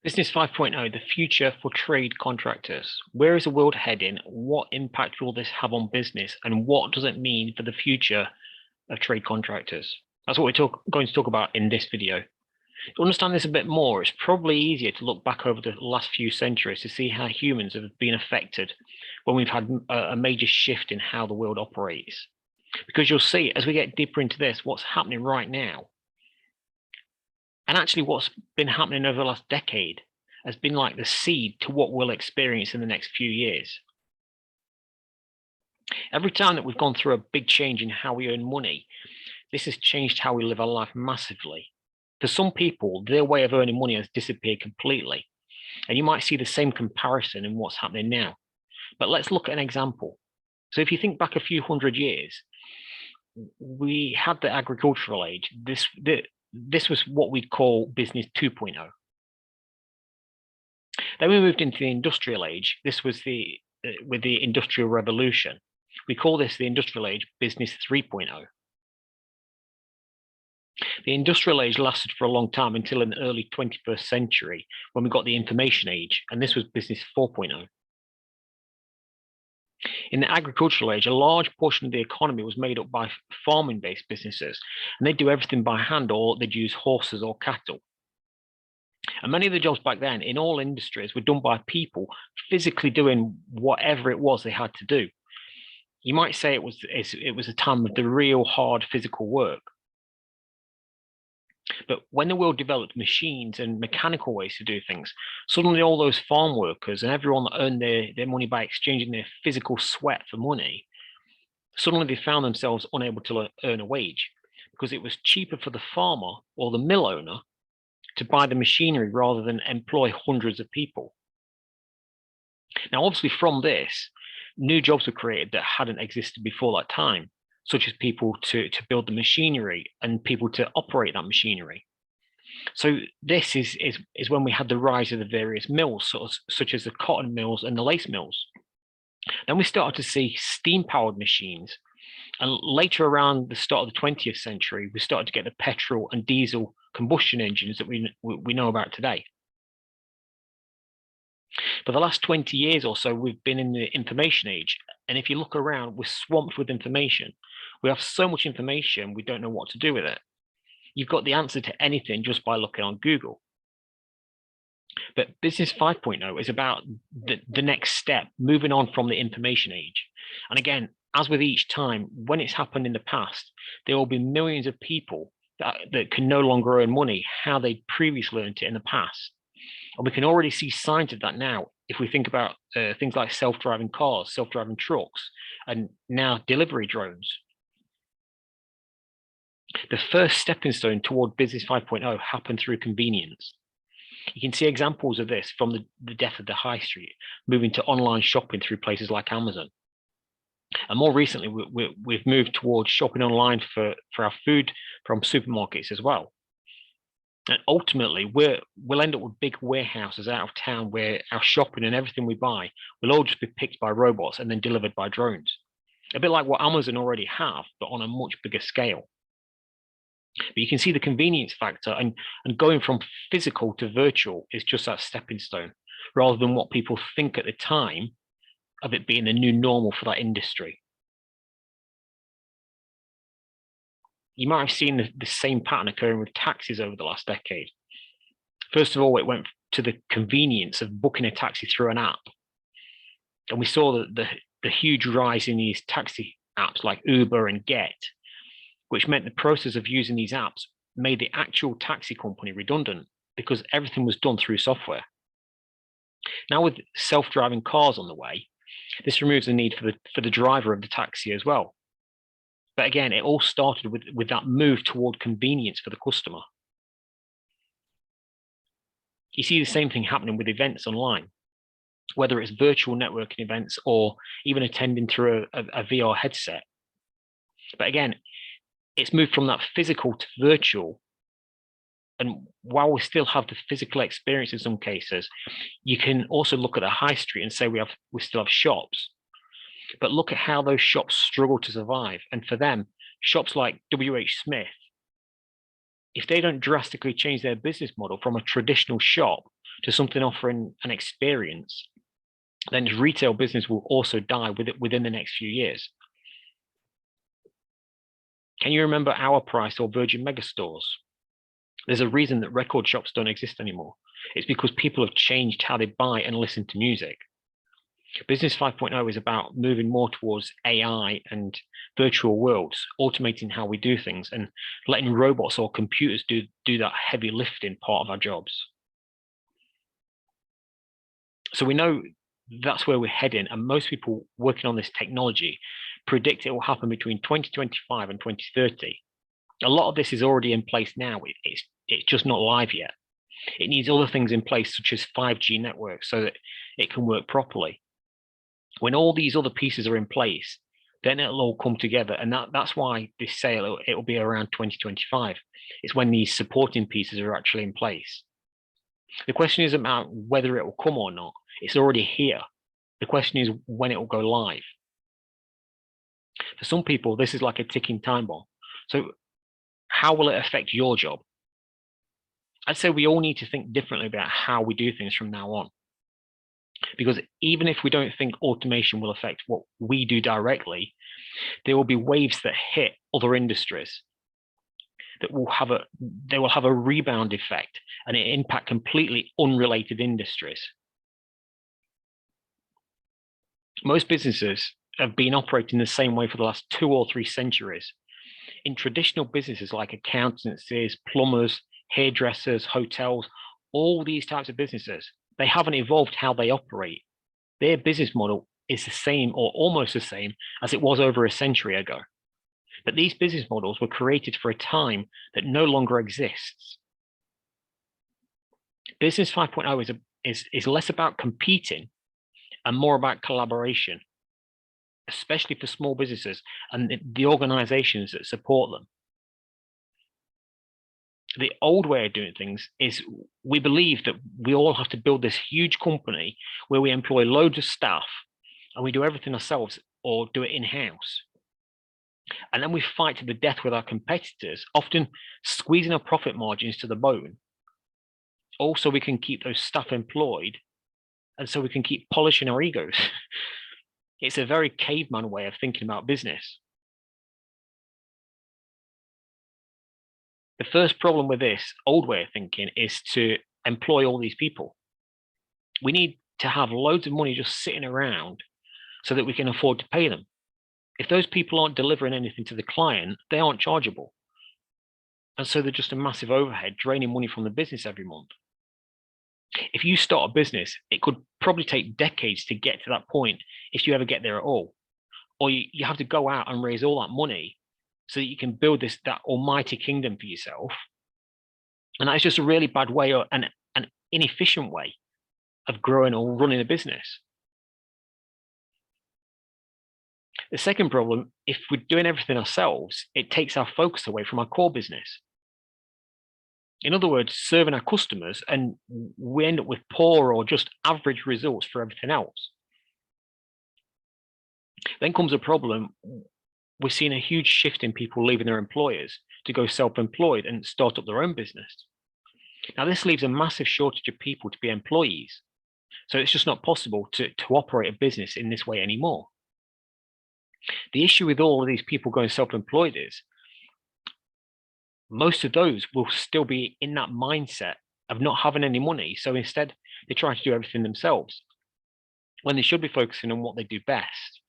Business 5.0, the future for trade contractors. Where is the world heading? What impact will this have on business? And what does it mean for the future of trade contractors? That's what we're going to talk about in this video. To understand this a bit more, it's probably easier to look back over the last few centuries to see how humans have been affected when we've had a major shift in how the world operates. Because you'll see, as we get deeper into this, what's happening right now, and actually what's been happening over the last decade has been like the seed to what we'll experience in the next few years. Every time that we've gone through a big change in how we earn money, this has changed how we live our life massively. For some people, their way of earning money has disappeared completely. And you might see the same comparison in what's happening now. But let's look at an example. So if you think back a few hundred years, we had the agricultural age. This was what we call business 2.0. Then we moved into the industrial age. This was with the industrial revolution. We call this the industrial age, business 3.0. The industrial age lasted for a long time until in the early 21st century when we got the information age, and this was business 4.0. In the agricultural age, a large portion of the economy was made up by farming-based businesses, and they'd do everything by hand or they'd use horses or cattle. And many of the jobs back then in all industries were done by people physically doing whatever it was they had to do. You might say it was a time of the real hard physical work. But when the world developed machines and mechanical ways to do things, suddenly all those farm workers and everyone that earned their money by exchanging their physical sweat for money, suddenly they found themselves unable to earn a wage because it was cheaper for the farmer or the mill owner to buy the machinery rather than employ hundreds of people. Now, obviously from this, new jobs were created that hadn't existed before that time, such as people to build the machinery and people to operate that machinery. So this is when we had the rise of the various mills, such as the cotton mills and the lace mills. Then we started to see steam-powered machines. And later, around the start of the 20th century, we started to get the petrol and diesel combustion engines that we know about today. For the last 20 years or so, we've been in the information age. And if you look around, we're swamped with information. We have so much information, we don't know what to do with it. You've got the answer to anything just by looking on Google. But Business 5.0 is about the next step, moving on from the information age. And again, as with each time, when it's happened in the past, there will be millions of people that can no longer earn money how they previously earned it in the past. And we can already see signs of that now if we think about things like self-driving cars, self-driving trucks, and now delivery drones. The first stepping stone toward Business 5.0 happened through convenience. You can see examples of this from the death of the high street, moving to online shopping through places like Amazon. And more recently, we've moved towards shopping online for our food from supermarkets as well. And ultimately, we'll end up with big warehouses out of town where our shopping and everything we buy will all just be picked by robots and then delivered by drones. A bit like what Amazon already have, but on a much bigger scale. But you can see the convenience factor, and going from physical to virtual is just that stepping stone, rather than what people think at the time of it being the new normal for that industry. You might have seen the same pattern occurring with taxis over the last decade. First of all, it went to the convenience of booking a taxi through an app. And we saw the huge rise in these taxi apps like Uber and Get, which meant the process of using these apps made the actual taxi company redundant because everything was done through software. Now with self-driving cars on the way, this removes the need for the driver of the taxi as well. But again, it all started with that move toward convenience for the customer. You see the same thing happening with events online, whether it's virtual networking events or even attending through a VR headset. But again, it's moved from that physical to virtual. And while we still have the physical experience in some cases, you can also look at the high street and say we still have shops. But look at how those shops struggle to survive. And for them, shops like WH Smith, if they don't drastically change their business model from a traditional shop to something offering an experience, then retail business will also die within the next few years. Can you remember Our Price or Virgin Megastores? There's a reason that record shops don't exist anymore. It's because people have changed how they buy and listen to music. Business 5.0 is about moving more towards AI and virtual worlds, automating how we do things and letting robots or computers do that heavy lifting part of our jobs. So we know that's where we're heading, and most people working on this technology predict it will happen between 2025 and 2030. A lot of this is already in place now. It's just not live yet. It needs other things in place, such as 5G networks, so that it can work properly. When all these other pieces are in place, then it'll all come together. And that's why this sale, it'll be around 2025. It's when these supporting pieces are actually in place. The question isn't about whether it will come or not. It's already here. The question is when it will go live. For some people, this is like a ticking time bomb. So how will it affect your job? I'd say we all need to think differently about how we do things from now on. Because even if we don't think automation will affect what we do directly, there will be waves that hit other industries that will have a rebound effect and it impact completely unrelated industries. Most businesses have been operating the same way for the last 2 or 3 centuries. In traditional businesses like accountancies, plumbers, hairdressers, hotels, all these types of businesses, they haven't evolved how they operate. Their business model is the same or almost the same as it was over a century ago. But these business models were created for a time that no longer exists. Business 5.0 is less about competing and more about collaboration, especially for small businesses and the organizations that support them. The old way of doing things is we believe that we all have to build this huge company where we employ loads of staff and we do everything ourselves or do it in-house. And then we fight to the death with our competitors, often squeezing our profit margins to the bone. Also, we can keep those staff employed, and so we can keep polishing our egos. It's a very caveman way of thinking about business. The first problem with this old way of thinking is to employ all these people. We need to have loads of money just sitting around so that we can afford to pay them. If those people aren't delivering anything to the client, they aren't chargeable. And so they're just a massive overhead, draining money from the business every month. If you start a business, it could probably take decades to get to that point if you ever get there at all. Or you have to go out and raise all that money so that you can build that almighty kingdom for yourself. And that's just a really bad way or an inefficient way of growing or running a business. The second problem, if we're doing everything ourselves, it takes our focus away from our core business. In other words, serving our customers, and we end up with poor or just average results for everything else. Then comes a problem. We're seeing a huge shift in people leaving their employers to go self-employed and start up their own business. Now, this leaves a massive shortage of people to be employees. So it's just not possible to operate a business in this way anymore. The issue with all of these people going self-employed is most of those will still be in that mindset of not having any money. So instead, they try to do everything themselves when they should be focusing on what they do best.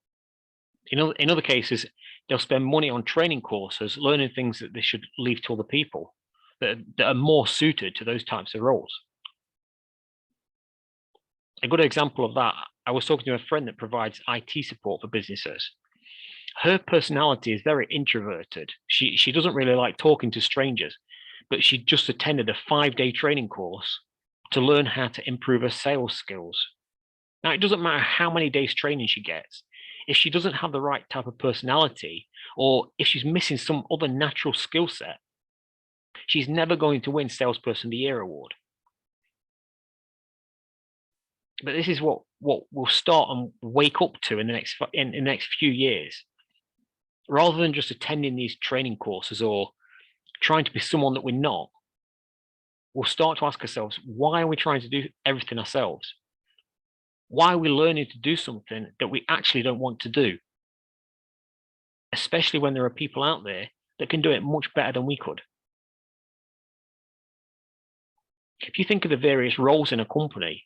In other cases, they'll spend money on training courses, learning things that they should leave to other people that are more suited to those types of roles. A good example of that, I was talking to a friend that provides IT support for businesses. Her personality is very introverted. She doesn't really like talking to strangers, but she just attended a 5-day training course to learn how to improve her sales skills. Now, it doesn't matter how many days training she gets. If she doesn't have the right type of personality, or if she's missing some other natural skill set, she's never going to win Salesperson of the Year award. But this is what we'll start and wake up to in the next few years. Rather than just attending these training courses or trying to be someone that we're not, we'll start to ask ourselves, why are we trying to do everything ourselves? Why are we learning to do something that we actually don't want to do? Especially when there are people out there that can do it much better than we could. If you think of the various roles in a company,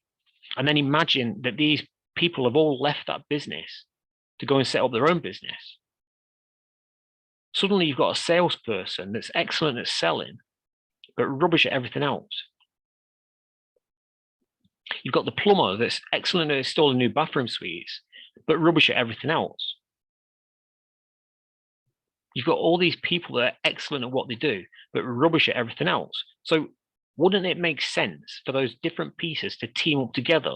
and then imagine that these people have all left that business to go and set up their own business. Suddenly you've got a salesperson that's excellent at selling, but rubbish at everything else. You've got the plumber that's excellent at installing new bathroom suites, but rubbish at everything else. You've got all these people that are excellent at what they do, but rubbish at everything else. So wouldn't it make sense for those different pieces to team up together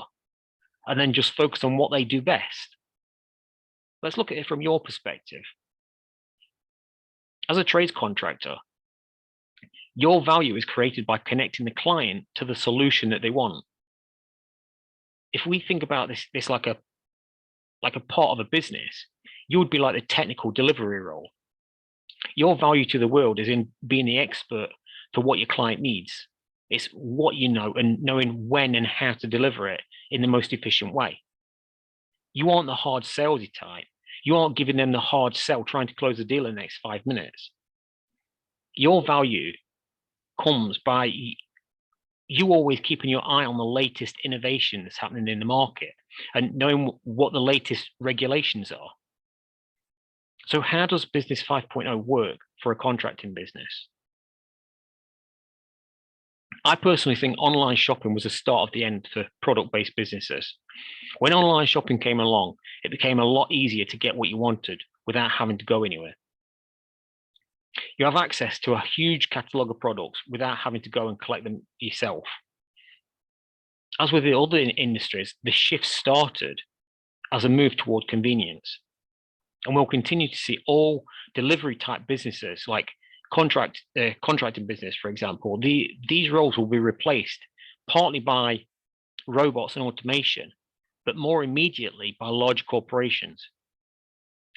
and then just focus on what they do best? Let's look at it from your perspective. As a trades contractor, your value is created by connecting the client to the solution that they want. If we think about this like a part of a business, you would be like the technical delivery role. Your value to the world is in being the expert for what your client needs. It's what you know and knowing when and how to deliver it in the most efficient way. You aren't the hard salesy type. You aren't giving them the hard sell trying to close the deal in the next 5 minutes. Your value comes by you always keeping your eye on the latest innovation that's happening in the market and knowing what the latest regulations are. So how does Business 5.0 work for a contracting business? I personally think online shopping was the start of the end for product-based businesses. When online shopping came along, it became a lot easier to get what you wanted without having to go anywhere. You have access to a huge catalogue of products without having to go and collect them yourself. As with the other industries, the shift started as a move toward convenience. And we'll continue to see all delivery type businesses like contracting business, for example, these roles will be replaced partly by robots and automation, but more immediately by large corporations.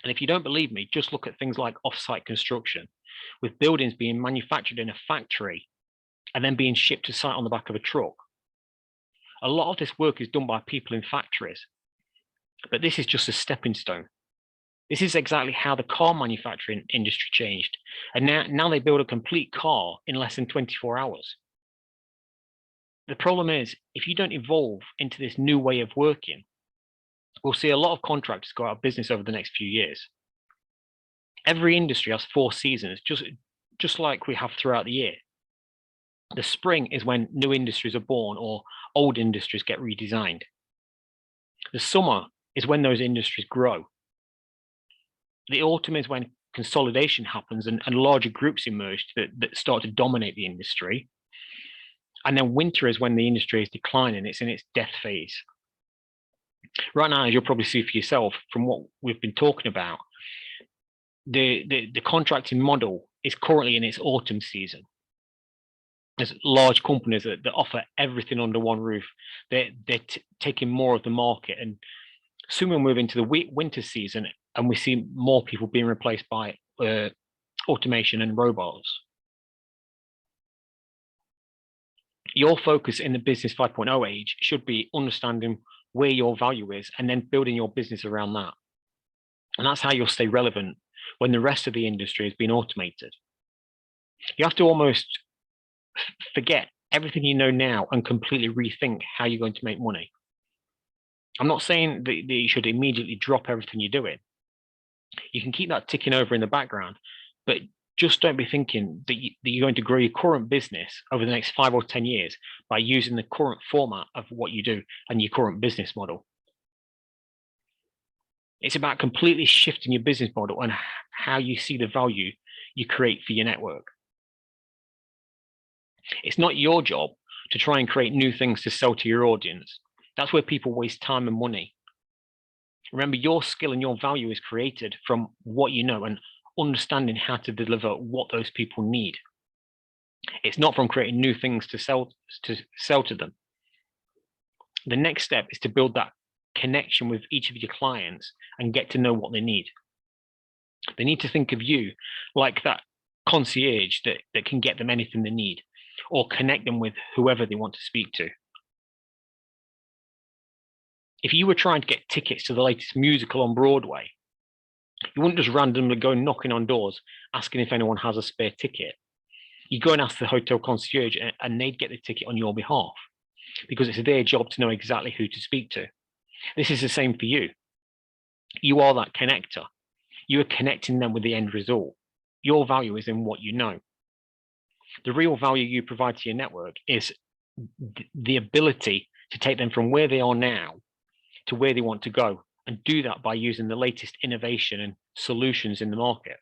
And if you don't believe me, just look at things like off-site construction, with buildings being manufactured in a factory and then being shipped to site on the back of a truck. A lot of this work is done by people in factories, but this is just a stepping stone. This is exactly how the car manufacturing industry changed. And now they build a complete car in less than 24 hours. The problem is, if you don't evolve into this new way of working, we'll see a lot of contractors go out of business over the next few years. Every industry has 4 seasons, just like we have throughout the year. The spring is when new industries are born or old industries get redesigned. The summer is when those industries grow. The autumn is when consolidation happens and larger groups emerge that start to dominate the industry. And then winter is when the industry is declining. It's in its death phase. Right now, as you'll probably see for yourself from what we've been talking about, the contracting model is currently in its autumn season. There's large companies that offer everything under one roof. They're taking more of the market, and soon we'll move into the winter season, and we see more people being replaced by automation and robots. Your focus in the Business 5.0 age should be understanding where your value is and then building your business around that. And that's how you'll stay relevant when the rest of the industry has been automated. You have to almost forget everything you know now and completely rethink how you're going to make money. I'm not saying that you should immediately drop everything you're doing. You can keep that ticking over in the background, but just don't be thinking that you're going to grow your current business over the next 5 or 10 years by using the current format of what you do and your current business model. It's about completely shifting your business model and how you see the value you create for your network. It's not your job to try and create new things to sell to your audience. That's where people waste time and money. Remember, your skill and your value is created from what you know and understanding how to deliver what those people need. It's not from creating new things to sell to them. The next step is to build that connection with each of your clients and get to know what they need. They need to think of you like that concierge that can get them anything they need. or connect them with whoever they want to speak to. If you were trying to get tickets to the latest musical on Broadway, you wouldn't just randomly go knocking on doors asking if anyone has a spare ticket. You go and ask the hotel concierge and they'd get the ticket on your behalf because it's their job to know exactly who to speak to. This is the same for you. You are that connector. You are connecting them with the end result. Your value is in what you know. The real value you provide to your network is the ability to take them from where they are now to where they want to go, and do that by using the latest innovation and solutions in the market.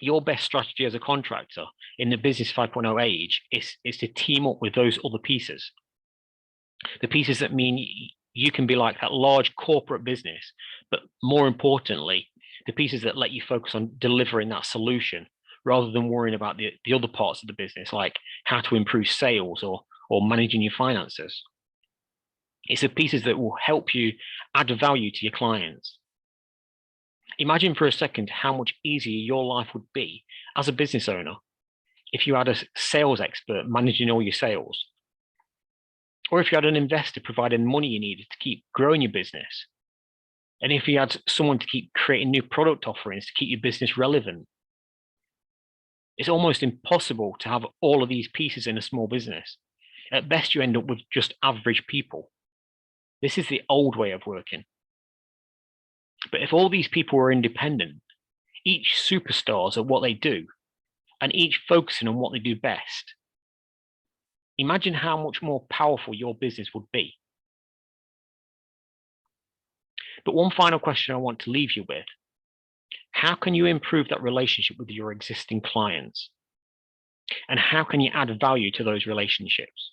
Your best strategy as a contractor in the business 5.0 age is to team up with those other pieces. The pieces that mean you can be like that large corporate business, but more importantly, the pieces that let you focus on delivering that solution rather than worrying about the other parts of the business, like how to improve sales or managing your finances. It's the pieces that will help you add value to your clients. Imagine for a second how much easier your life would be as a business owner if you had a sales expert managing all your sales, or if you had an investor providing the money you needed to keep growing your business, and if you had someone to keep creating new product offerings to keep your business relevant. It's almost impossible to have all of these pieces in a small business. At best, you end up with just average people. This is the old way of working. But if all these people were independent, each superstars at what they do, and each focusing on what they do best, imagine how much more powerful your business would be. But one final question I want to leave you with: how can you improve that relationship with your existing clients? And how can you add value to those relationships?